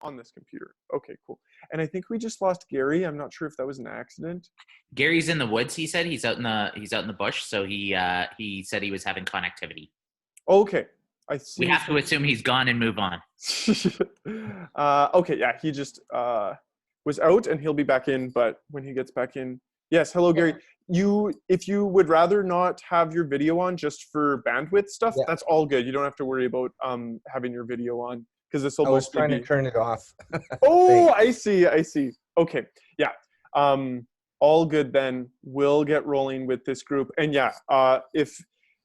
on this computer. Okay, cool. And I think we just lost Gary. I'm not sure if that was an accident. Gary's in the woods. He said he's out in the bush. So he said he was having connectivity. Okay, I We see. have to assume he's gone and move on. Okay, yeah, he just was out and he'll be back in, but when he gets back in, yes, hello Gary. If you would rather not have your video on just for bandwidth stuff, Yeah. that's all good. You don't have to worry about having your video on, because this will I was mostly trying be... to turn it off. Oh, I see. Okay, yeah. All good then. We'll get rolling with this group. And yeah, if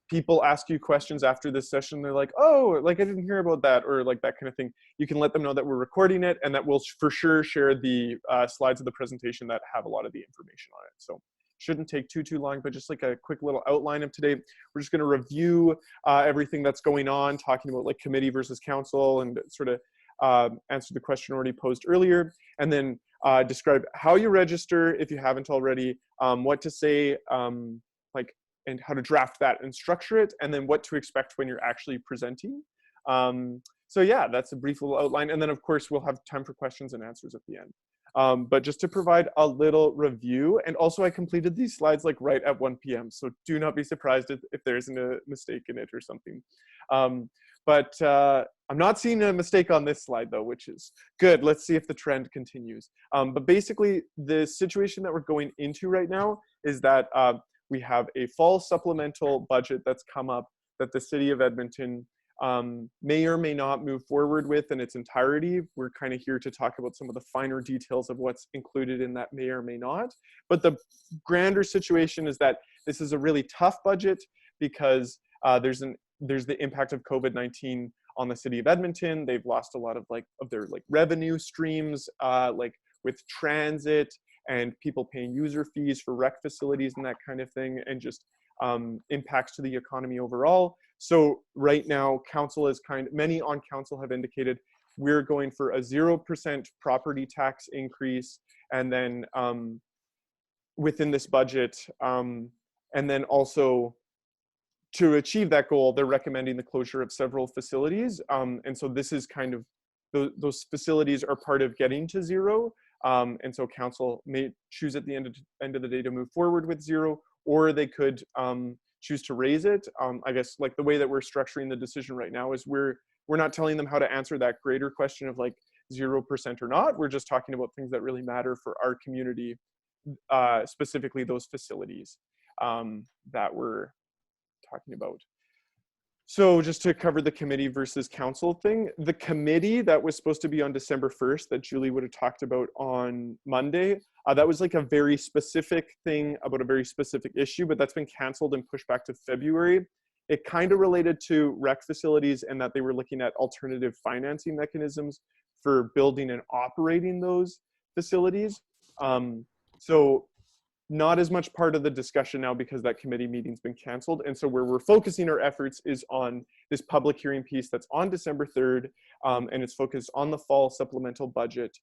people ask you questions after this session, they're like, oh, like I didn't hear about that, or like that kind of thing, you can let them know that we're recording it and that we'll for sure share the slides of the presentation that have a lot of the information on it. So shouldn't take too long, but just like a quick little outline of today. We're just going to review everything that's going on, talking about like committee versus council, and sort of answer the question already posed earlier, and then describe how you register if you haven't already, what to say, like, and how to draft that and structure it, and then what to expect when you're actually presenting. So yeah, that's a brief little outline, and then of course we'll have time for questions and answers at the end. But just to provide a little review, and also I completed these slides like right at 1 p.m. So do not be surprised if there isn't a mistake in it or something. But I'm not seeing a mistake on this slide though, which is good. Let's see if the trend continues. But basically the situation that we're going into right now is that we have a fall supplemental budget that's come up that the city of Edmonton may or may not move forward with in its entirety. We're kind of here to talk about some of the finer details of what's included in that may or may not. But the grander situation is that this is a really tough budget because there's the impact of COVID-19 on the city of Edmonton. They've lost a lot of their revenue streams, like with transit and people paying user fees for rec facilities and that kind of thing, and just impacts to the economy overall. So right now, many on council have indicated we're going for a 0% property tax increase, and then within this budget, and then also to achieve that goal, they're recommending the closure of several facilities. And so this is kind of, those facilities are part of getting to zero. And so council may choose at the end of the day to move forward with zero, or they could choose to raise it. I guess like the way that we're structuring the decision right now is we're not telling them how to answer that greater question of like 0% or not. We're just talking about things that really matter for our community, specifically those facilities that we're talking about. So just to cover the committee versus council thing, the committee that was supposed to be on December 1st that Julie would have talked about on Monday, that was like a very specific thing about a very specific issue, but that's been canceled and pushed back to February. It kind of related to rec facilities and that they were looking at alternative financing mechanisms for building and operating those facilities. So not as much part of the discussion now because that committee meeting's been canceled. And so where we're focusing our efforts is on this public hearing piece that's on December 3rd, and it's focused on the fall supplemental budget,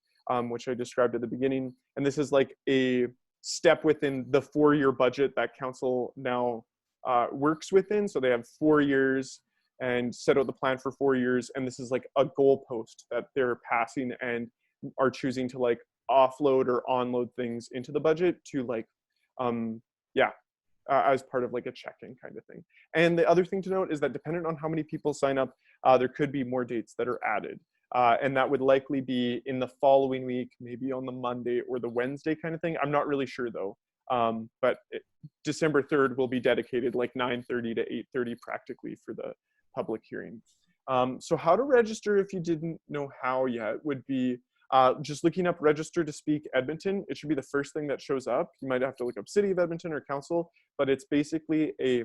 which I described at the beginning. And this is like a step within the 4-year budget that council now works within. So they have 4 years and set out the plan for 4 years. And this is like a goalpost that they're passing and are choosing to like offload or onload things into the budget to like, as part of like a check-in kind of thing. And the other thing to note is that dependent on how many people sign up, there could be more dates that are added. And that would likely be in the following week, maybe on the Monday or the Wednesday kind of thing. I'm not really sure though. But December 3rd will be dedicated like 9:30 to 8:30 practically for the public hearing. So how to register if you didn't know how yet would be just looking up Register to Speak Edmonton. It should be the first thing that shows up. You might have to look up City of Edmonton or Council, but it's basically a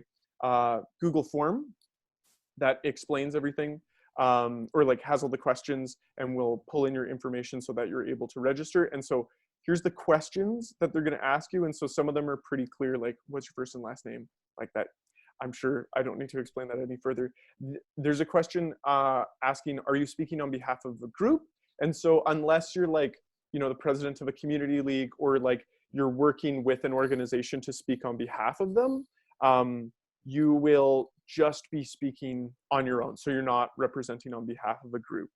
Google form that explains everything, or like has all the questions and will pull in your information so that you're able to register. And so here's the questions that they're going to ask you. And so some of them are pretty clear, like what's your first and last name, like that. I'm sure I don't need to explain that any further. There's a question asking, are you speaking on behalf of a group? And so unless you're like, you know, the president of a community league or like you're working with an organization to speak on behalf of them, you will just be speaking on your own. So you're not representing on behalf of a group.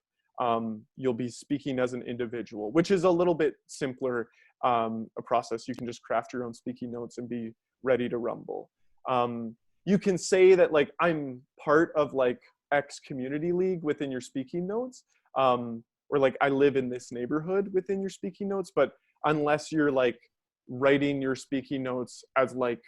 you'll be speaking as an individual, which is a little bit simpler a process. You can just craft your own speaking notes and be ready to rumble. You can say that like I'm part of like X community league within your speaking notes, or like I live in this neighborhood within your speaking notes, but unless you're like writing your speaking notes as like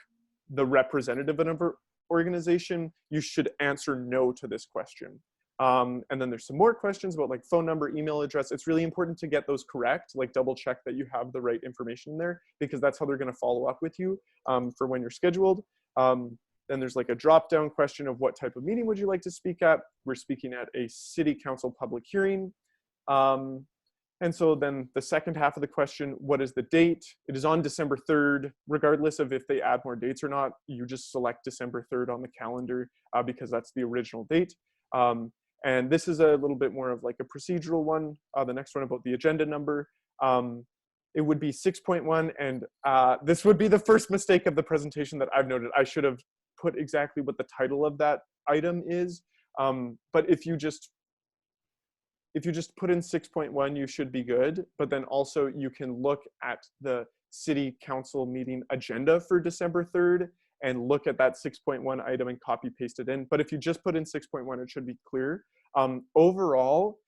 the representative of an organization, you should answer no to this question. And then there's some more questions about like phone number, email address. It's really important to get those correct, like double check that you have the right information there, because that's how they're going to follow up with you for when you're scheduled. Then there's like a drop down question of what type of meeting would you like to speak at? We're speaking at a city council public hearing. And so then the second half of the question, what is the date? It is on December 3rd, regardless of if they add more dates or not. You just select December 3rd on the calendar because that's the original date. And this is a little bit more of like a procedural one. The next one about the agenda number. It would be 6.1, and this would be the first mistake of the presentation that I've noted. I should have put exactly what the title of that item is. But if you just put in 6.1, you should be good. But then also you can look at the city council meeting agenda for December 3rd and look at that 6.1 item and copy paste it in. But if you just put in 6.1, it should be clear. Overall,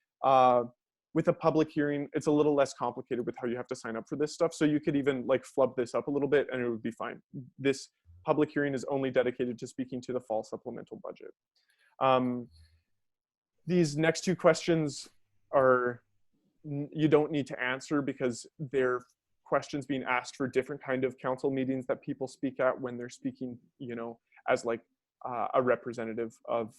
with a public hearing, it's a little less complicated with how you have to sign up for this stuff. So you could even like flub this up a little bit and it would be fine. This public hearing is only dedicated to speaking to the fall supplemental budget. These next two questions are, you don't need to answer because they're questions being asked for different kind of council meetings that people speak at when they're speaking, you know, as like a representative of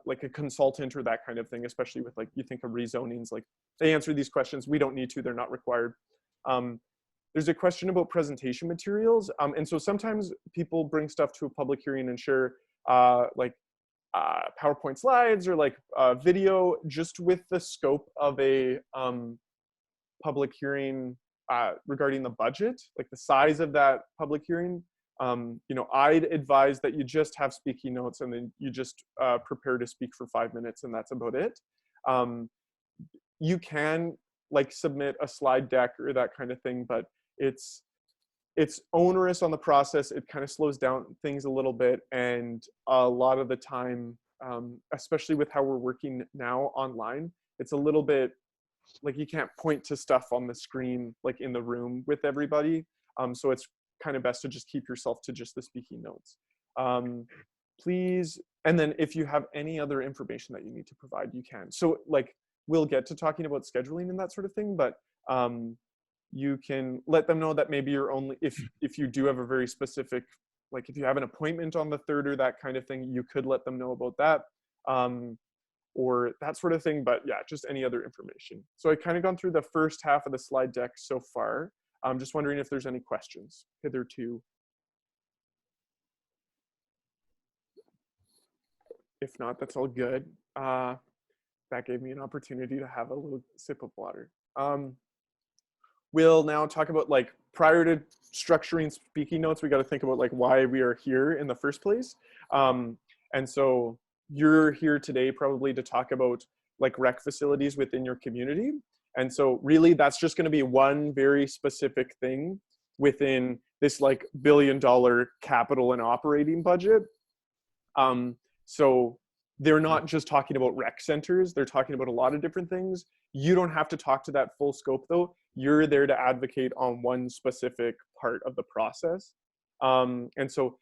like a consultant or that kind of thing, especially with like, you think of rezonings, like they answer these questions. We don't need to, they're not required. There's a question about presentation materials. And so sometimes people bring stuff to a public hearing and share like PowerPoint slides or like video just with the scope of a public hearing regarding the budget, like the size of that public hearing. You know, I'd advise that you just have speaking notes and then you just prepare to speak for 5 minutes and that's about it. You can like submit a slide deck or that kind of thing, but it's onerous on the process. It kind of slows down things a little bit. And a lot of the time, especially with how we're working now online, it's a little bit like you can't point to stuff on the screen, like in the room with everybody. So it's kind of best to just keep yourself to just the speaking notes. Please, and then if you have any other information that you need to provide, you can. So like, we'll get to talking about scheduling and that sort of thing, but you can let them know that maybe you're only, if you do have a very specific, like if you have an appointment on the 3rd or that kind of thing, you could let them know about that or that sort of thing. But yeah, just any other information. So I kind of gone through the first half of the slide deck so far. I'm just wondering if there's any questions hitherto. If not, that's all good. That gave me an opportunity to have a little sip of water. We'll now talk about like prior to structuring speaking notes, we got to think about like why we are here in the first place. And so you're here today probably to talk about like rec facilities within your community. And so really that's just going to be one very specific thing within this like $1 billion capital and operating budget. So they're not just talking about rec centers, they're talking about a lot of different things. You don't have to talk to that full scope though. You're there to advocate on one specific part of the process. And so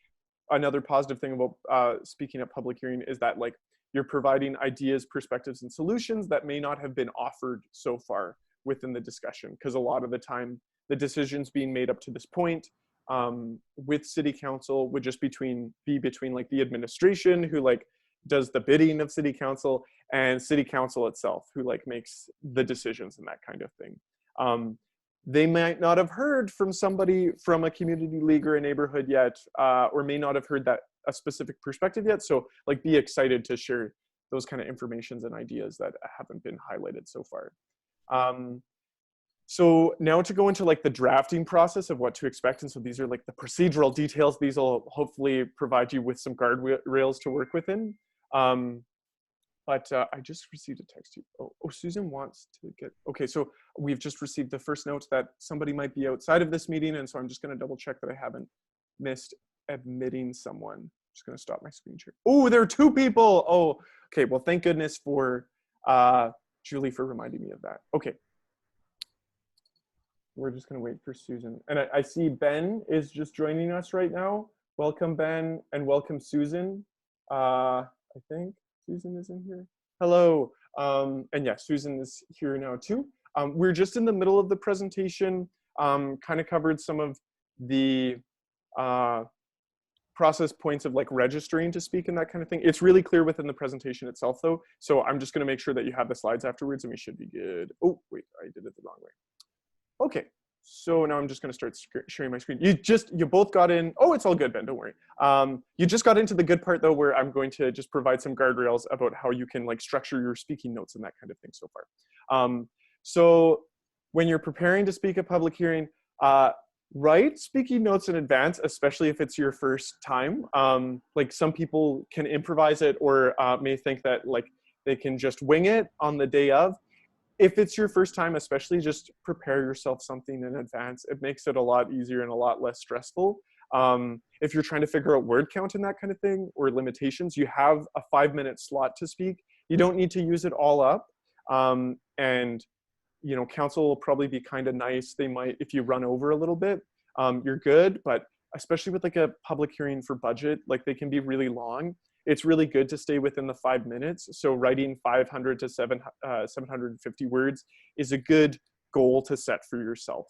another positive thing about speaking at public hearing is that like you're providing ideas, perspectives, and solutions that may not have been offered so far within the discussion. Because a lot of the time, the decisions being made up to this point with city council would just be between like the administration who like does the bidding of city council and city council itself who like makes the decisions and that kind of thing. They might not have heard from somebody from a community league or a neighborhood yet, or may not have heard that a specific perspective yet. So like be excited to share those kind of informations and ideas that haven't been highlighted so far. So now to go into like the drafting process of what to expect. And so these are like the procedural details. These will hopefully provide you with some guardrails to work within. But I just received a text. Oh, Susan wants to get, okay, so we've just received the first note that somebody might be outside of this meeting, and so I'm just gonna double check that I haven't missed admitting someone. I'm just gonna stop my screen share. Oh, there are 2 people. Oh, okay, well, thank goodness for Julie for reminding me of that. Okay. We're just gonna wait for Susan. And I see Ben is just joining us right now. Welcome, Ben, and welcome, Susan. I think Susan is in here. Hello. And yeah, Susan is here now too. We're just in the middle of the presentation, kind of covered some of the process points of like registering to speak and that kind of thing. It's really clear within the presentation itself though. So I'm just gonna make sure that you have the slides afterwards and we should be good. Oh, wait, I did it the wrong way. Okay, so now I'm just gonna start sharing my screen. You both got in. Oh, it's all good, Ben, don't worry. You just got into the good part though, where I'm going to just provide some guardrails about how you can like structure your speaking notes and that kind of thing so far. So when you're preparing to speak at public hearing, write speaking notes in advance, especially if it's your first time. Like some people can improvise it or may think that like they can just wing it on the day of. If it's your first time, especially, just prepare yourself something in advance. It makes it a lot easier and a lot less stressful. If you're trying to figure out word count and that kind of thing, or limitations, you have a 5-minute slot to speak. You don't need to use it all up. And you know, council will probably be kind of nice. They might, if you run over a little bit, you're good. But especially with like a public hearing for budget, like they can be really long. It's really good to stay within the 5 minutes. So writing 500 to 750 words is a good goal to set for yourself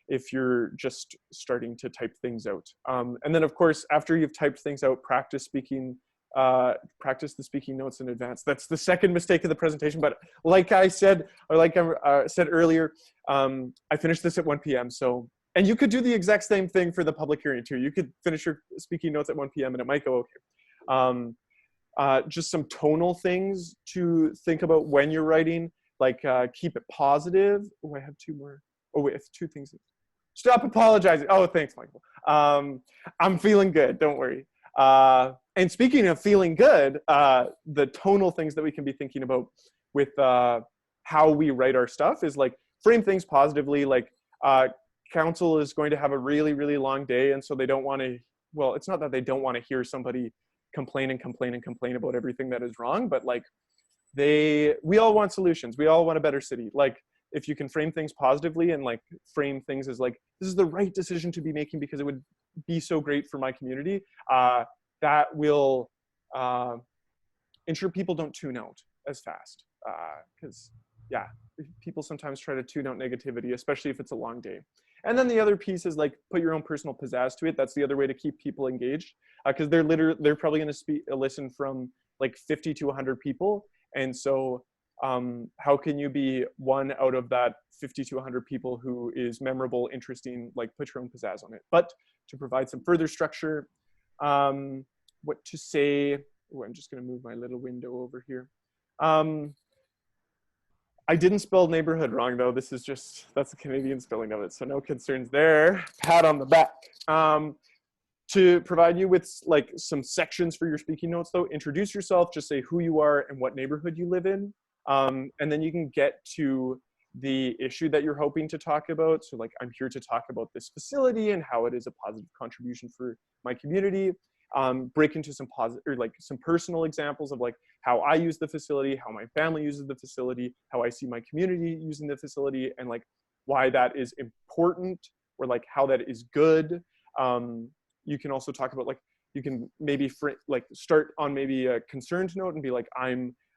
if you're just starting to type things out. And then of course, after you've typed things out, practice speaking, practice the speaking notes in advance. That's the second mistake of the presentation. But like I said, or like I said earlier, I finished this at 1 p.m. So, and you could do the exact same thing for the public hearing too. You could finish your speaking notes at 1 p.m. and it might go okay. Just some tonal things to think about when you're writing, like keep it positive. Oh, I have 2 more. Oh, wait, 2 things. Stop apologizing. Oh, thanks, Michael. I'm feeling good, don't worry. And speaking of feeling good, the tonal things that we can be thinking about with how we write our stuff is like frame things positively. Like council is going to have a really, really long day, and so they don't want to, well, it's not that they don't want to hear somebody complain about everything that is wrong, but like we all want solutions. We all want a better city. Like if you can frame things positively and like frame things as like, this is the right decision to be making because it would be so great for my community, that will ensure people don't tune out as fast. Because yeah, people sometimes try to tune out negativity, especially if it's a long day. And then the other piece is like put your own personal pizzazz to it. That's the other way to keep people engaged, because they're probably going to listen from like 50 to 100 people. And so how can you be one out of that 50 to 100 people who is memorable, interesting, like put your own pizzazz on it. But to provide some further structure, what to say, oh, I'm just going to move my little window over here. I didn't spell neighborhood wrong though. This is just, that's the Canadian spelling of it. So no concerns there. Pat on the back. To provide you with like some sections for your speaking notes though, introduce yourself, just say who you are and what neighborhood you live in. And then you can get to the issue that you're hoping to talk about. So like, I'm here to talk about this facility and how it is a positive contribution for my community. Break into some positive, or like some personal examples of like how I use the facility, how my family uses the facility, how I see my community using the facility, and like why that is important, or like how that is good. You can also talk about like, you can maybe like start on maybe a concerned note and be like,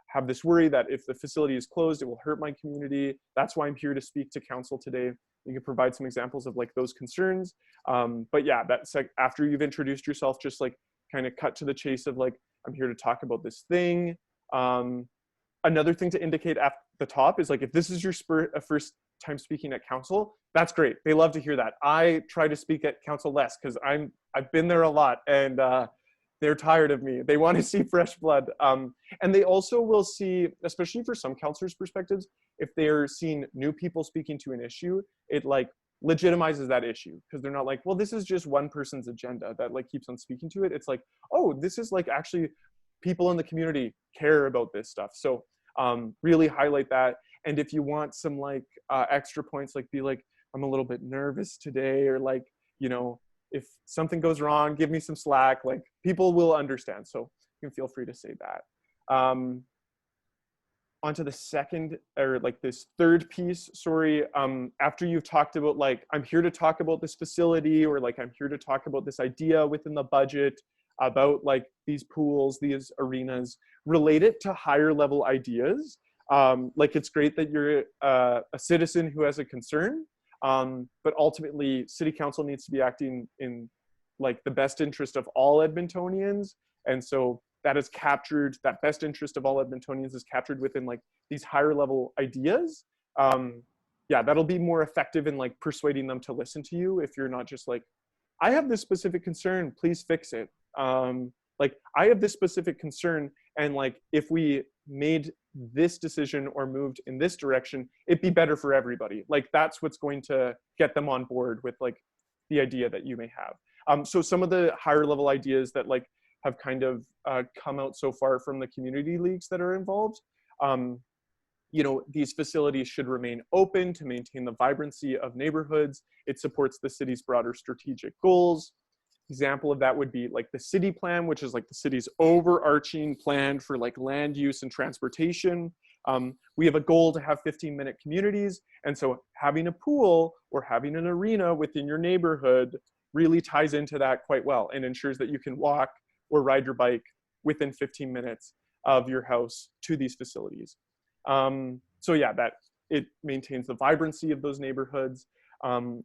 have this worry that if the facility is closed, it will hurt my community. That's why I'm here to speak to council today. You can provide some examples of like those concerns. But yeah, that's like after you've introduced yourself, just like kind of cut to the chase of like, I'm here to talk about this thing. Another thing to indicate at the top is like, if this is your first time speaking at council, that's great. They love to hear that. I try to speak at council less because I've been there a lot, and they're tired of me. They want to see fresh blood. And they also will see, especially for some counselors' perspectives, if they're seeing new people speaking to an issue, it like legitimizes that issue, because they're not like, well, this is just one person's agenda that like keeps on speaking to it. It's like, oh, this is like actually people in the community care about this stuff. So really highlight that. And if you want some like extra points, like be like, I'm a little bit nervous today, or like, you know, if something goes wrong, give me some slack. Like people will understand. So you can feel free to say that. Onto the second, or like this third piece, sorry, after you've talked about like, I'm here to talk about this facility, or like, I'm here to talk about this idea within the budget about like these pools, these arenas, relate it to higher level ideas. Like it's great that you're a citizen who has a concern, but ultimately city council needs to be acting in like the best interest of all Edmontonians. And so that is captured, that best interest of all Edmontonians is captured within like these higher level ideas. Yeah, that'll be more effective in like persuading them to listen to you if you're not just like, I have this specific concern, please fix it. Like I have this specific concern, and like if we made this decision or moved in this direction, it'd be better for everybody. Like that's what's going to get them on board with like the idea that you may have. So some of the higher level ideas that like have kind of come out so far from the community leagues that are involved. You know, these facilities should remain open to maintain the vibrancy of neighborhoods. It supports the city's broader strategic goals. Example of that would be like the city plan, which is like the city's overarching plan for like land use and transportation. We have a goal to have 15-minute communities. And so having a pool or having an arena within your neighborhood really ties into that quite well and ensures that you can walk or ride your bike within 15 minutes of your house to these facilities. So yeah, that it maintains the vibrancy of those neighborhoods.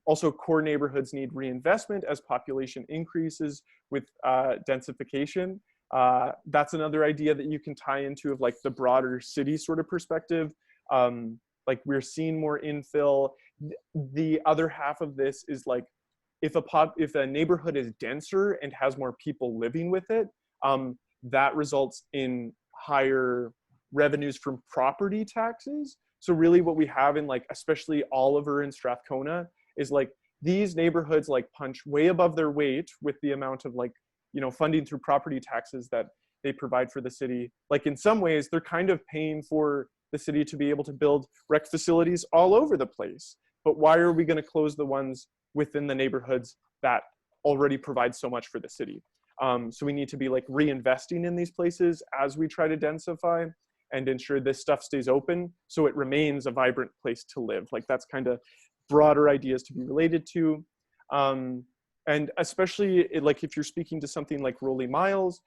Also, core neighborhoods need reinvestment as population increases with densification. That's another idea that you can tie into of like the broader city sort of perspective. Like we're seeing more infill. The other half of this is like, if a neighborhood is denser and has more people living with it, that results in higher revenues from property taxes. So really what we have in like, especially Oliver and Strathcona, is like these neighborhoods like punch way above their weight with the amount of like, you know, funding through property taxes that they provide for the city. Like in some ways, they're kind of paying for the city to be able to build rec facilities all over the place. But why are we going to close the ones within the neighborhoods that already provide so much for the city? So we need to be like reinvesting in these places as we try to densify and ensure this stuff stays open so it remains a vibrant place to live. Like that's kind of broader ideas to be related to. And especially like if you're speaking to something like Rolly Miles,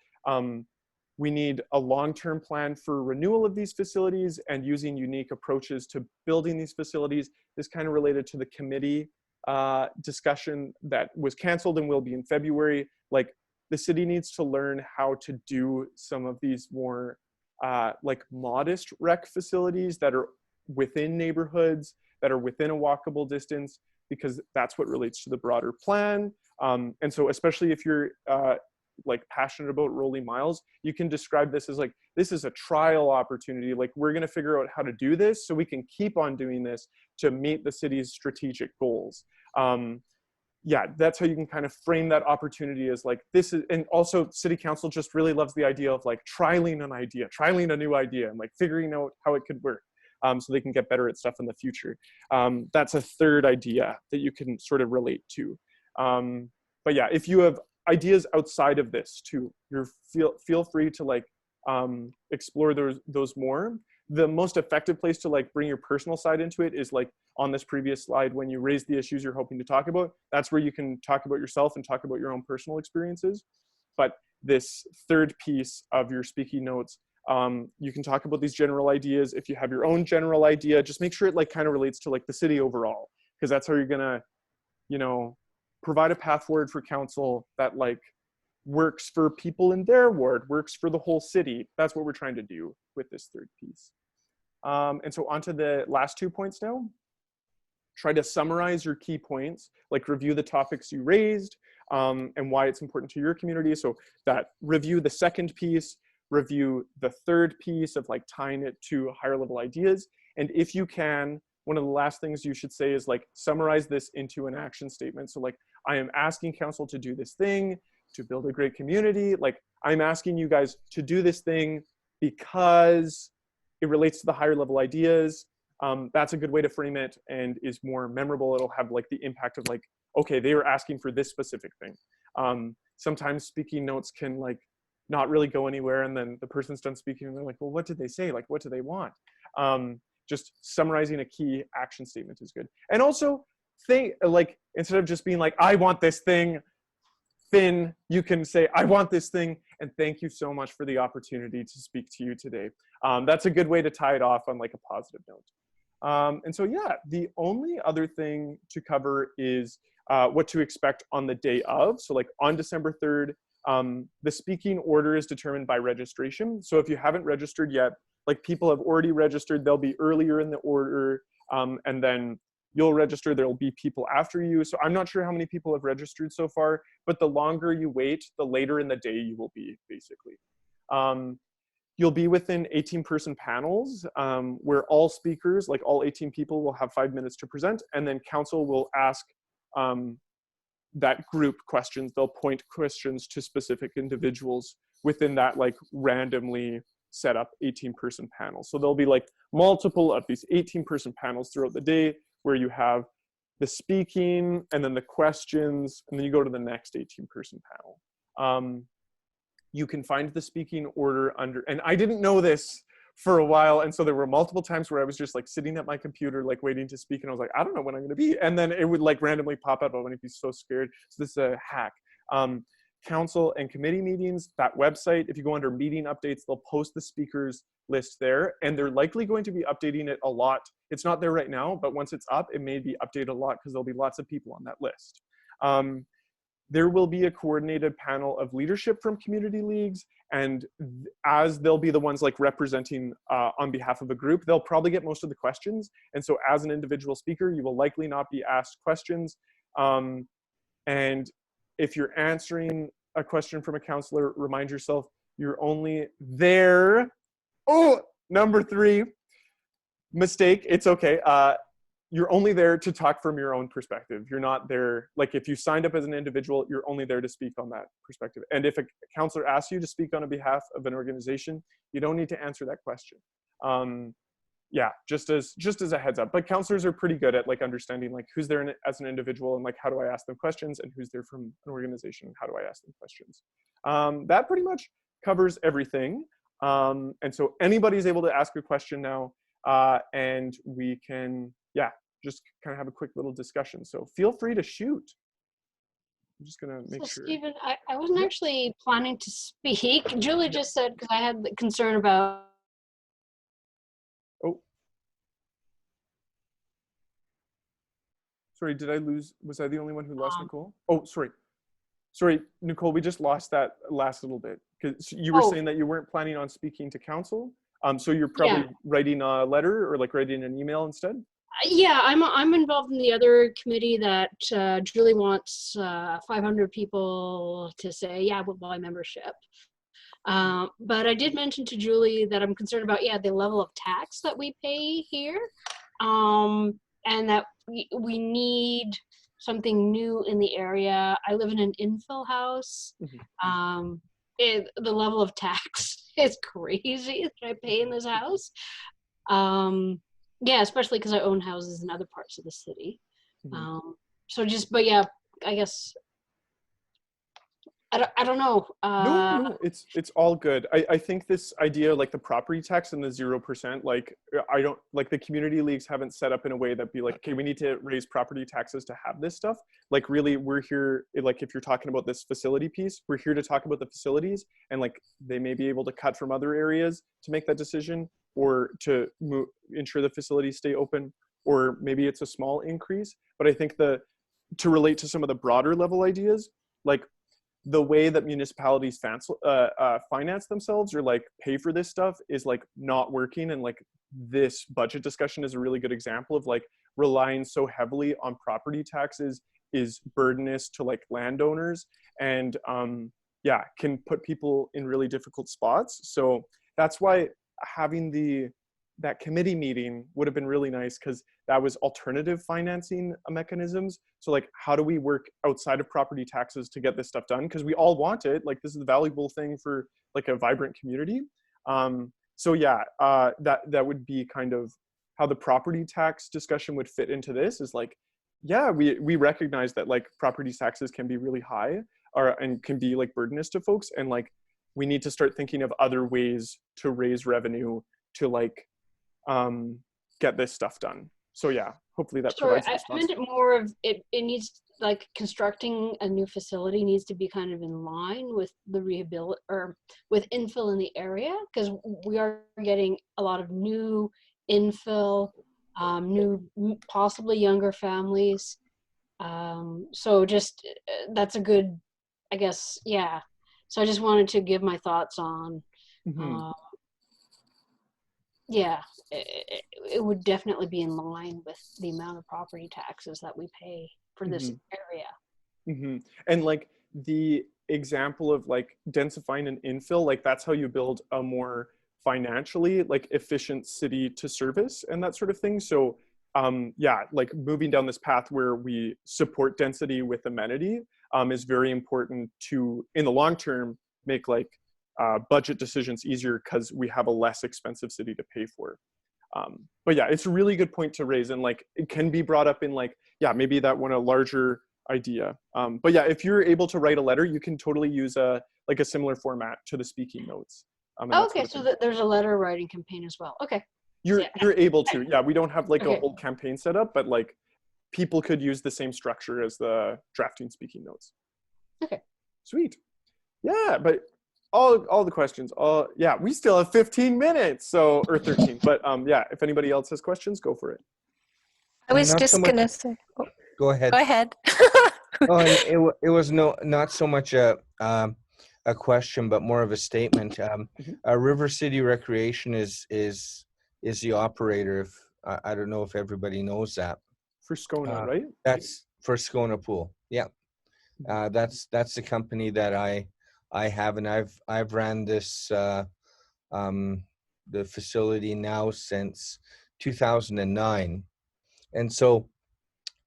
we need a long-term plan for renewal of these facilities and using unique approaches to building these facilities. This kind of related to the committee discussion that was canceled and will be in February. Like the city needs to learn how to do some of these more like modest rec facilities that are within neighborhoods, that are within a walkable distance, because that's what relates to the broader plan. And so especially if you're like passionate about Rolly Miles, you can describe this as like, this is a trial opportunity. Like we're gonna figure out how to do this so we can keep on doing this to meet the city's strategic goals. Yeah, that's how you can kind of frame that opportunity as like, this is, and also city council just really loves the idea of like trialing an idea, trialing a new idea and like figuring out how it could work so they can get better at stuff in the future. That's a third idea that you can sort of relate to. But yeah, if you have ideas outside of this too, feel free to like explore those more. The most effective place to like bring your personal side into it is like on this previous slide, when you raise the issues you're hoping to talk about, that's where you can talk about yourself and talk about your own personal experiences. But this third piece of your speaking notes, you can talk about these general ideas. If you have your own general idea, just make sure it like kind of relates to like the city overall, because that's how you're gonna, you know, provide a path forward for council that like works for people in their ward, works for the whole city. That's what we're trying to do with this third piece. And so onto the last 2 points now. Try to summarize your key points, like review the topics you raised and why it's important to your community. So that review the second piece, review the third piece of like tying it to higher level ideas. And if you can, one of the last things you should say is like summarize this into an action statement. So like, I am asking council to do this thing. to build a great community. Like, I'm asking you guys to do this thing because it relates to the higher level ideas. That's a good way to frame it and is more memorable. It'll have like the impact of like, okay, they were asking for this specific thing. Sometimes speaking notes can like not really go anywhere, and then the person's done speaking and they're like, well, what did they say? Like, what do they want? Just summarizing a key action statement is good. And also think like, instead of just being like, I want this thing, Finn, you can say, I want this thing, and thank you so much for the opportunity to speak to you today. That's a good way to tie it off on like a positive note. And so, yeah, the only other thing to cover is what to expect on the day of. So like on December 3rd, the speaking order is determined by registration. So if you haven't registered yet, like people have already registered, they'll be earlier in the order, and then you'll register, there'll be people after you. So I'm not sure how many people have registered so far, but the longer you wait, the later in the day you will be, basically. You'll be within 18-person panels where all speakers, like all 18 people, will have 5 minutes to present, and then council will ask that group questions. They'll point questions to specific individuals within that like randomly set up 18-person panel. So there'll be like multiple of these 18-person panels throughout the day where you have the speaking and then the questions, and then you go to the next 18-person panel. You can find the speaking order under, and I didn't know this for a while, and so there were multiple times where I was just like sitting at my computer like waiting to speak, and I was like, I don't know when I'm going to be, and then it would like randomly pop up. I would be so scared. So this is a hack. Council and committee meetings, that website, if you go under meeting updates, they'll post the speakers list there, and they're likely going to be updating it a lot. It's not there right now, but once it's up, it may be updated a lot because there'll be lots of people on that list. There will be a coordinated panel of leadership from community leagues, and as they'll be the ones like representing on behalf of a group, they'll probably get most of the questions. And so as an individual speaker, you will likely not be asked questions. And if you're answering a question from a counselor, remind yourself you're only there. Oh, number 3, mistake, it's okay. You're only there to talk from your own perspective. You're not there, like if you signed up as an individual, you're only there to speak on that perspective. And if a counselor asks you to speak on behalf of an organization, you don't need to answer that question. Yeah, just as a heads up. But counselors are pretty good at like understanding like who's there as an individual and like how do I ask them questions, and who's there from an organization and how do I ask them questions. That pretty much covers everything. And so anybody's able to ask a question now, and we can, yeah, just kind of have a quick little discussion. So feel free to shoot. I'm just gonna make sure. Stephen, I wasn't actually planning to speak. Julie just said, because I had the concern about. Oh. Sorry, did I lose? Was I the only one who lost Nicole? Oh, sorry. Sorry, Nicole, we just lost that last little bit. Because you were saying that you weren't planning on speaking to council. So you're probably writing a letter or like writing an email instead? Yeah, I'm involved in the other committee that Julie wants 500 people to say, yeah, we'll buy membership. But I did mention to Julie that I'm concerned about, the level of tax that we pay here. And that we need something new in the area. I live in an infill house. Mm-hmm. The level of tax is crazy that I pay in this house. Yeah, especially because I own houses in other parts of the city. Mm-hmm. But yeah, I guess, I don't know. No, it's all good. I think this idea, like the property tax and the 0%, like I don't, like the community leagues haven't set up in a way that be like, okay, we need to raise property taxes to have this stuff. Like really, we're here, like if you're talking about this facility piece, we're here to talk about the facilities, and like they may be able to cut from other areas to make that decision, or to ensure the facilities stay open, or maybe it's a small increase. But I think to relate to some of the broader level ideas, like the way that municipalities finance themselves or like pay for this stuff is like not working. And like this budget discussion is a really good example of like relying so heavily on property taxes is burdenous to like landowners, and can put people in really difficult spots. So that's why having the that committee meeting would have been really nice, because that was alternative financing mechanisms. So like, how do we work outside of property taxes to get this stuff done? Because we all want it. Like, this is a valuable thing for like a vibrant community. So yeah, that would be kind of how the property tax discussion would fit into this, is like, yeah, we recognize that like property taxes can be really high, and can be like burdenous to folks. And like, we need to start thinking of other ways to raise revenue to like get this stuff done. So yeah, hopefully that Sorry, provides a response. I meant it more of it needs, like, constructing a new facility needs to be kind of in line with the or with infill in the area, because we are getting a lot of new infill, possibly younger families. So just that's a good, I guess, yeah. So I just wanted to give my thoughts on, yeah, it would definitely be in line with the amount of property taxes that we pay for this area. And like the example of like densifying an infill, like that's how you build a more financially like efficient city to service and that sort of thing. So yeah, like moving down this path where we support density with amenity is very important to, in the long term, make like budget decisions easier, because we have a less expensive city to pay for. But yeah, it's a really good point to raise, and like it can be brought up in like, yeah, maybe that one a larger idea. But yeah, if you're able to write a letter, you can totally use a similar format to the speaking notes. Okay, so there's a letter writing campaign as well. Okay. You're able to. Yeah, we don't have like Okay. a whole campaign set up, but like people could use the same structure as the drafting speaking notes. Okay. Sweet. Yeah, but all the questions. Yeah, we still have 15 minutes, so, or 13. But yeah, if anybody else has questions, go for it. I was Not just so much- gonna say. Oh, Go ahead. go ahead. Oh, and it was not so much a question, but more of a statement. River City Recreation is the operator. If I don't know if everybody knows that. For Skona, right? That's for Skona Pool. Yeah, that's the company that I have, and I've ran this the facility now since 2009, and so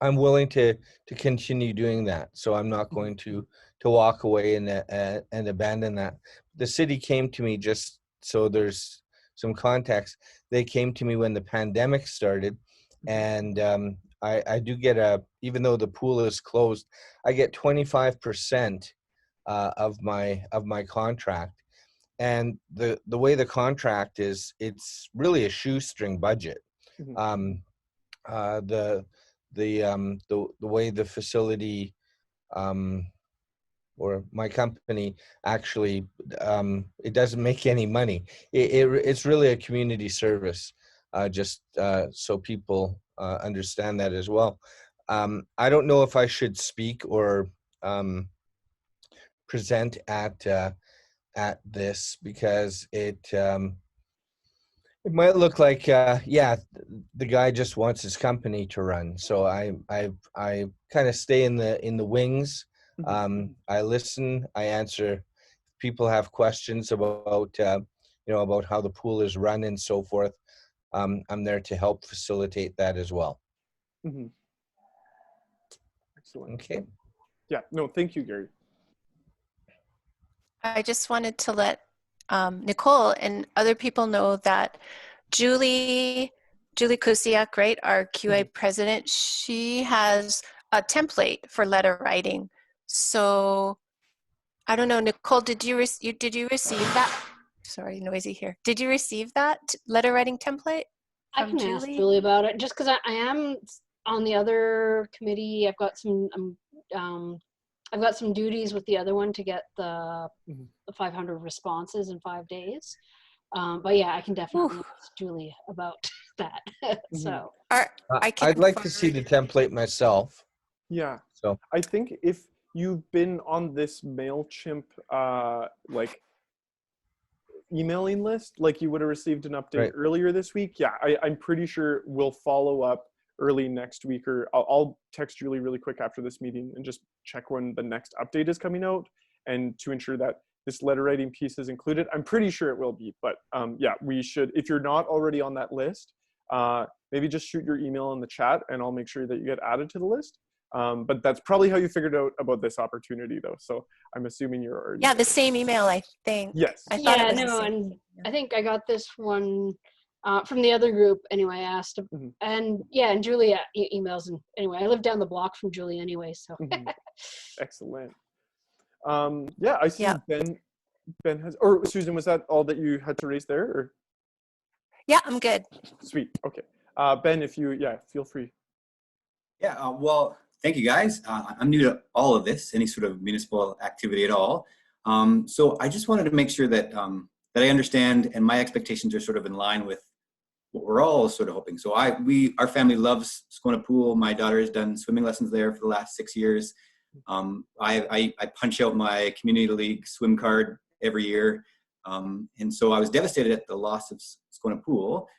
I'm willing to continue doing that. So I'm not going to walk away and abandon that. The city came to me, just so there's some context. They came to me when the pandemic started, and I do get even though the pool is closed, I get 25% of my contract. And the way the contract is, it's really a shoestring budget. The way the facility or my company actually it doesn't make any money. It's really a community service, just so people understand that as well. I don't know if I should speak or present at this, because it might look like yeah, the guy just wants his company to run. So I kind of stay in the wings. I listen, I answer. If people have questions about about how the pool is run and so forth, I'm there to help facilitate that as well. Excellent. Okay. Yeah, no, thank you, Gary. I just wanted to let Nicole and other people know that Julie Kusiak, right, our QA president, she has a template for letter writing. So I don't know, Nicole, did you receive that? Sorry, noisy here. Did you receive that letter writing template? I can ask Julie about it, just because I am on the other committee. I've got some duties with the other one to get the 500 responses in 5 days. But yeah, I can definitely ask Julie about that. So I'd like to see the template myself. Yeah. So I think if you've been on this MailChimp like emailing list, like you would have received an update earlier this week. Yeah, I'm pretty sure we'll follow up early next week, or I'll text Julie really quick after this meeting and just check when the next update is coming out, and to ensure that this letter writing piece is included. I'm pretty sure it will be, but yeah, we should, if you're not already on that list, maybe just shoot your email in the chat and I'll make sure that you get added to the list. But that's probably how you figured out about this opportunity though. So I'm assuming you're already. Yeah, the same email, I think. Yes. I thought Yeah, it was the no, same. and I think I got this one from the other group anyway. I asked, and yeah, and Julia emails, and anyway, I live down the block from Julie anyway, so. Excellent. Yeah, I see Yeah. Ben has, or Susan, was that all that you had to raise there? Or? Yeah, I'm good. Sweet. Okay. Ben, if you, yeah, feel free. Yeah, well, thank you guys. I'm new to all of this, any sort of municipal activity at all. So I just wanted to make sure that that I understand and my expectations are sort of in line with what we're all sort of hoping. So our family loves Scona Pool. My daughter has done swimming lessons there for the last 6 years. I punch out my community league swim card every year. And so I was devastated at the loss of Scona Pool.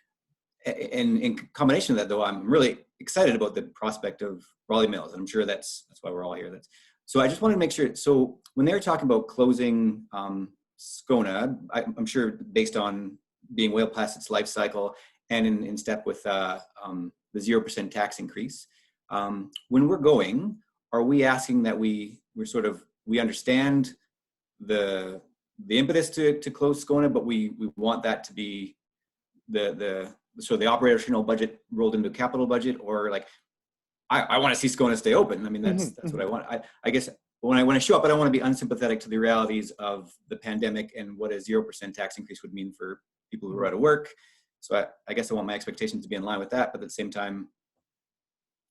And in combination of that, though, I'm really excited about the prospect of Raleigh Mills, and I'm sure that's why we're all here. So I just wanted to make sure. So when they were talking about closing Scona, I'm sure based on being well past its life cycle and in step with the 0% tax increase, when we're going, are we asking that we understand the impetus to close Scona, but we want that to be so the operational budget rolled into a capital budget, or like I want to see Scona stay open. I mean, that's what I want. I guess when I show up, I don't want to be unsympathetic to the realities of the pandemic and what a 0% tax increase would mean for people who are out of work. So I guess I want my expectations to be in line with that, but at the same time,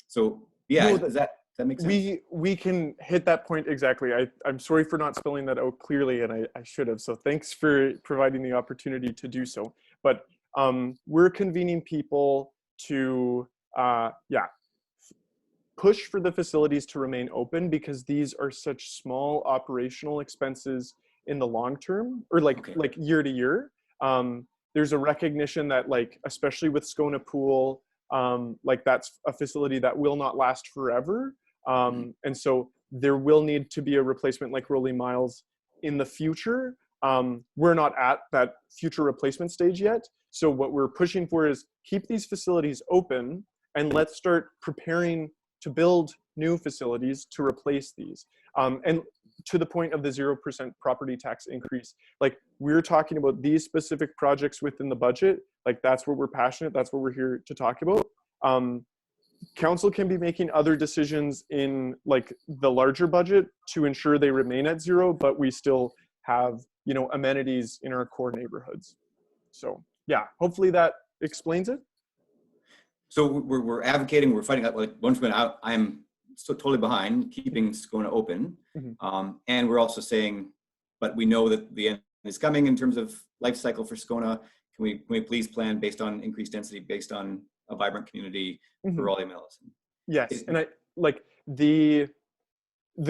so yeah, No, does that make sense? We can hit that point exactly. I'm sorry for not spelling that out clearly, and I should have. So thanks for providing the opportunity to do so. But we're convening people to push for the facilities to remain open, because these are such small operational expenses in the long term, or like year to year. There's a recognition that, like, especially with Scona Pool, like that's a facility that will not last forever. And so there will need to be a replacement like Rolling Miles in the future. We're not at that future replacement stage yet. So what we're pushing for is keep these facilities open and let's start preparing to build new facilities to replace these. And to the point of the 0% property tax increase, like we're talking about these specific projects within the budget, like that's where we're passionate, that's what we're here to talk about. Council can be making other decisions in like the larger budget to ensure they remain at 0, but we still have, you know, amenities in our core neighborhoods. So yeah, hopefully that explains it. So we're advocating, we're fighting, like once again, I'm so totally behind keeping Scona open. And we're also saying, but we know that the end is coming in terms of life cycle for Scona. Can we please plan based on increased density, based on a vibrant community for Raleigh Mills? Yes, and I like the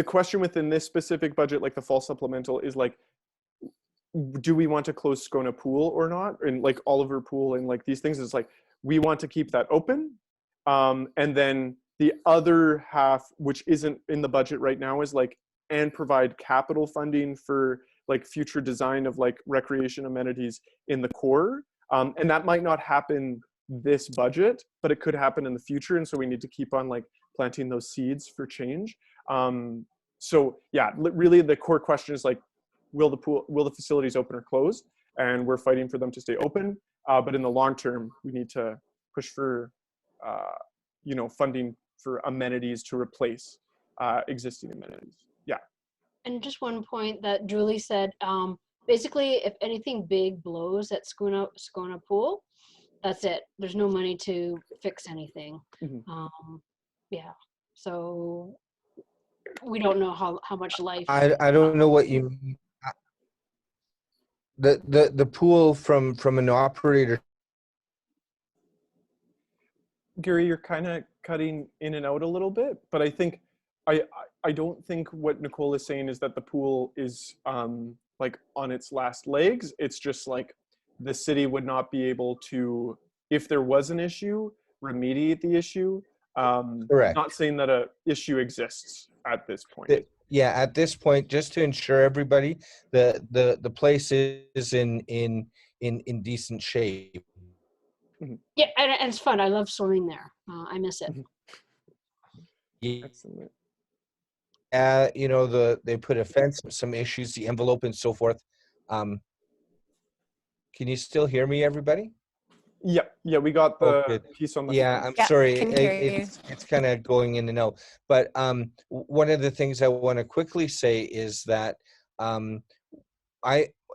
question within this specific budget, like the fall supplemental, is like, do we want to close Scona Pool or not? And like Oliver Pool and like these things, is like, we want to keep that open. And then the other half, which isn't in the budget right now, is like, and provide capital funding for like future design of like recreation amenities in the core. And that might not happen this budget, but it could happen in the future. And so we need to keep on like planting those seeds for change. So yeah, really the core question is like, will the facilities open or close? And we're fighting for them to stay open. But in the long term, we need to push for, you know, funding for amenities to replace existing amenities. Yeah. And just one point that Julie said, basically, if anything big blows at Scona Pool, that's it. There's no money to fix anything. Yeah. So we don't know how much life. I don't know what you mean. The pool from an operator. Gary, you're kind of cutting in and out a little bit, but I think I don't think what Nicole is saying is that the pool is like on its last legs. It's just like the city would not be able to, if there was an issue, remediate the issue. Correct. Not saying that a issue exists at this point. Yeah, at this point, just to ensure everybody, the place is in decent shape. Yeah, and it's fun. I love swimming there. I miss it. Excellent. You know, they put a fence, some issues, the envelope and so forth. Can you still hear me, everybody? Yeah, we got Oh, the good. piece on the Yeah, fence. I'm Yeah, sorry. can hear you. It's kind of going in and out. But one of the things I want to quickly say is that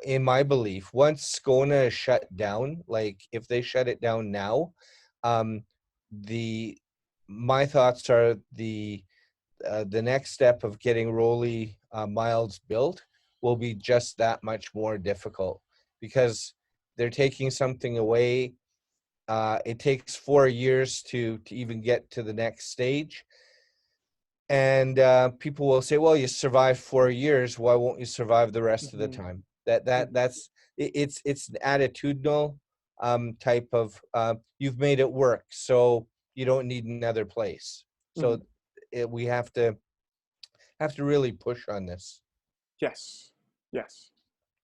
in my belief, once SCONA is shut down, like if they shut it down now, um, my thoughts are the next step of getting Rolly Miles built will be just that much more difficult because they're taking something away. It takes 4 years to even get to the next stage. And people will say, well, you survived 4 years. Why won't you survive the rest of the time? It's an attitudinal type of, you've made it work, so you don't need another place. So we have to really push on this. Yes.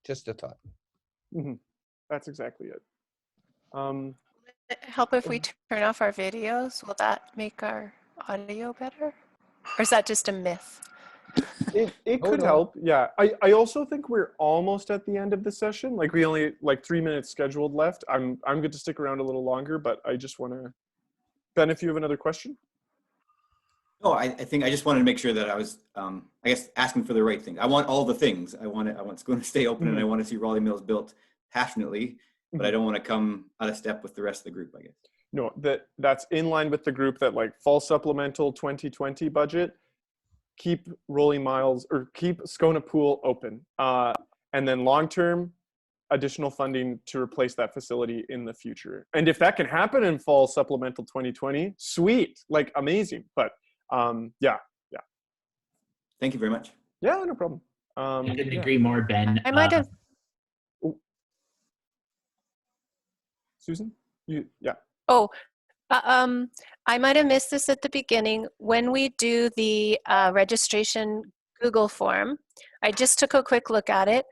Just a thought. That's exactly it. Help if we turn off our videos? Will that make our audio better? Or is that just a myth? It Oh, could no. help. Yeah. I also think we're almost at the end of the session. Like we only 3 minutes scheduled left. I'm good to stick around a little longer, but I just want to, Ben, if you have another question. No, I think I just wanted to make sure that I was, I guess, asking for the right thing. I want all the things. I want school to stay open, and I want to see Raleigh Mills built passionately, but I don't want to come out of step with the rest of the group, I guess. No, that's in line with the group that like fall supplemental 2020 budget, keep Rolling Miles or keep SCONA Pool open. And then long-term additional funding to replace that facility in the future. And if that can happen in fall supplemental 2020, sweet, like amazing. But yeah. Thank you very much. Yeah, no problem. I couldn't agree more, Ben. I might have. Susan? Oh, I might have missed this at the beginning. When we do the registration Google form, I just took a quick look at it.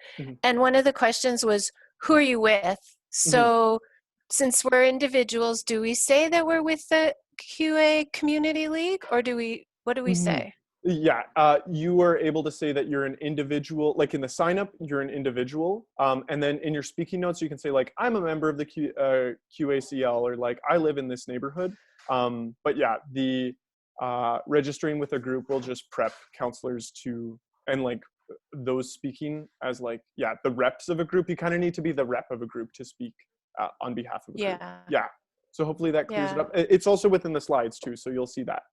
And one of the questions was, who are you with? So since we're individuals, do we say that we're with the QA Community League, or what do we say? Yeah, you are able to say that you're an individual, like in the sign up, you're an individual. And then in your speaking notes, you can say like, I'm a member of the QACL, or like, I live in this neighborhood. But yeah, the registering with a group will just prep counselors to, and like those speaking as like, yeah, the reps of a group. You kind of need to be the rep of a group to speak on behalf of a group. Yeah. So hopefully that clears it up. It's also within the slides too, so you'll see that.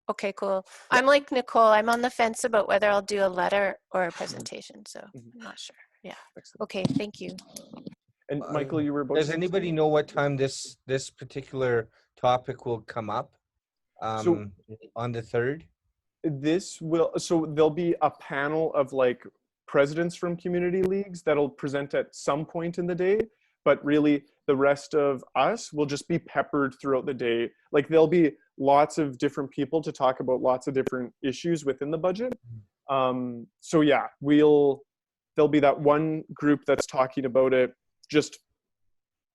Okay, cool. Yeah. I'm like Nicole. I'm on the fence about whether I'll do a letter or a presentation, so I'm not sure. Yeah. Excellent. Okay, thank you. And Michael, you were about does anybody know what time this particular topic will come up? On the 3rd? So there'll be a panel of like presidents from community leagues that'll present at some point in the day, but really the rest of us will just be peppered throughout the day. Like there'll be lots of different people to talk about lots of different issues within the budget. So yeah, there'll be that one group that's talking about it just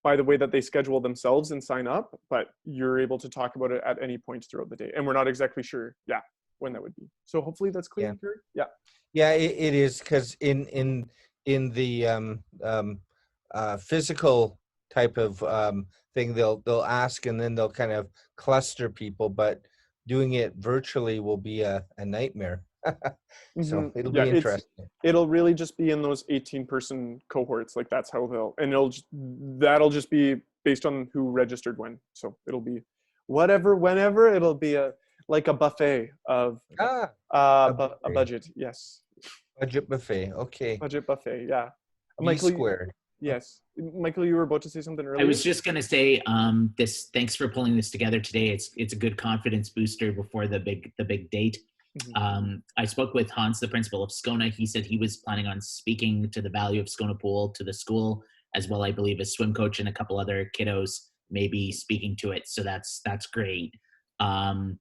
by the way that they schedule themselves and sign up, but you're able to talk about it at any point throughout the day. And we're not exactly sure, when that would be. So hopefully that's clear. Yeah, it is, because in the physical type of thing, they'll ask and then they'll kind of cluster people, but doing it virtually will be a nightmare. So it'll be interesting. It'll really just be in those 18-person cohorts. Like that's how that'll just be based on who registered when. So it'll be whenever, it'll be a buffet of a budget. Yes. Budget buffet. Okay. Budget buffet. Yeah. Michael squared. Yes. Michael, you were about to say something earlier. I was just going to say thanks for pulling this together today. It's a good confidence booster before the big date. I spoke with Hans, the principal of SCONA. He said he was planning on speaking to the value of SCONA Pool to the school as well. I believe a swim coach and a couple other kiddos may be speaking to it. So that's great. And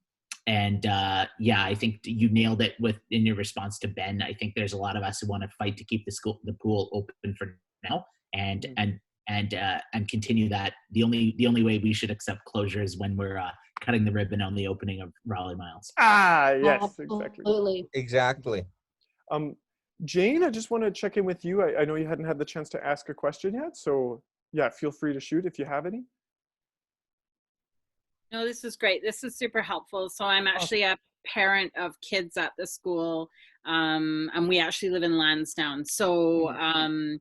yeah, I think you nailed it in your response to Ben. I think there's a lot of us who want to fight to keep the pool open for now, and continue that. The only way we should accept closure is when we're cutting the ribbon on the opening of Raleigh Miles. Yes, exactly. Exactly. Jane, I just want to check in with you. I know you hadn't had the chance to ask a question yet, so yeah, feel free to shoot if you have any. No, this is great. This is super helpful. So I'm actually a parent of kids at the school, and we actually live in Lansdowne. So I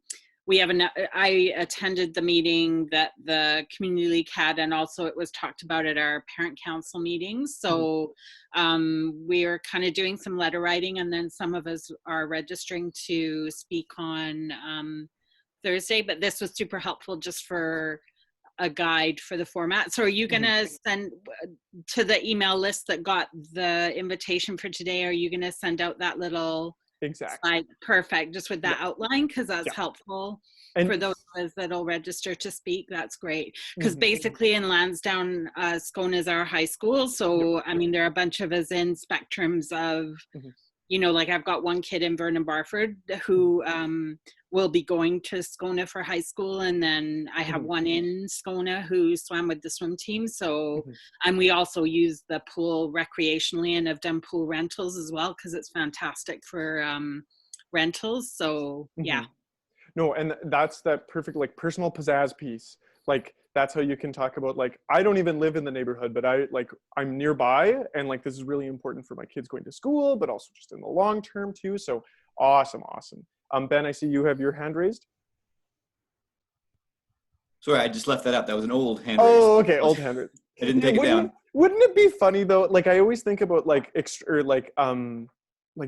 attended the meeting that the Community League had, and also it was talked about at our parent council meetings. So we're kind of doing some letter writing, and then some of us are registering to speak on Thursday. But this was super helpful just for a guide for the format. So are you going to send to the email list that got the invitation for today? Are you going to send out that little slide? Perfect. Just with that outline, because that's helpful. And for those of us that'll register to speak, that's great. Because basically in Lansdowne, Scone is our high school. So, I mean, there are a bunch of us in spectrums of, you know, like I've got one kid in Vernon Barford who will be going to Scone for high school. And then I have one in Scone who swam with the swim team. So, and we also use the pool recreationally and have done pool rentals as well, because it's fantastic for rentals. So, yeah. No, and that's that perfect, like, personal pizzazz piece. Like, that's how you can talk about, like, I don't even live in the neighborhood, but I'm nearby, and like, this is really important for my kids going to school, but also just in the long term too. So awesome. Ben, I see you have your hand raised. Sorry, I just left that up. That was an old hand raise. Oh, okay, old hand raise. I didn't take it down. Wouldn't it be funny though? Like, I always think about like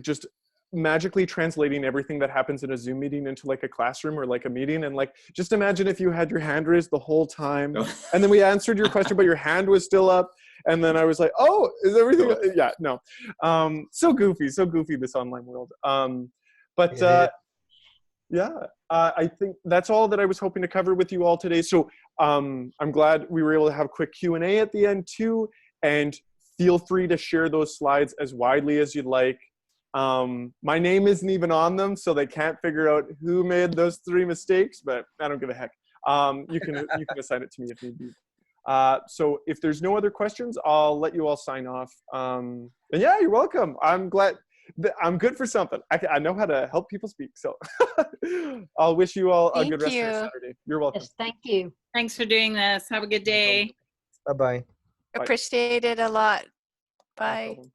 just magically translating everything that happens in a Zoom meeting into like a classroom or like a meeting, and like, just imagine if you had your hand raised the whole time, and then we answered your question, but your hand was still up, and then I was like, oh, is everything? Yeah, no. So goofy this online world. I think that's all that I was hoping to cover with you all today. So I'm glad we were able to have a quick Q&A at the end too, and feel free to share those slides as widely as you'd like. My name isn't even on them, so they can't figure out who made those 3 mistakes, but I don't give a heck. You can assign it to me if need be. So if there's no other questions, I'll let you all sign off. And yeah, you're welcome. I'm glad I'm good for something. I know how to help people speak. So I'll wish you all a good rest of your Saturday. You're welcome. Yes, thank you. Thanks for doing this. Have a good day. Bye-bye. Appreciate it a lot. Bye. No problem.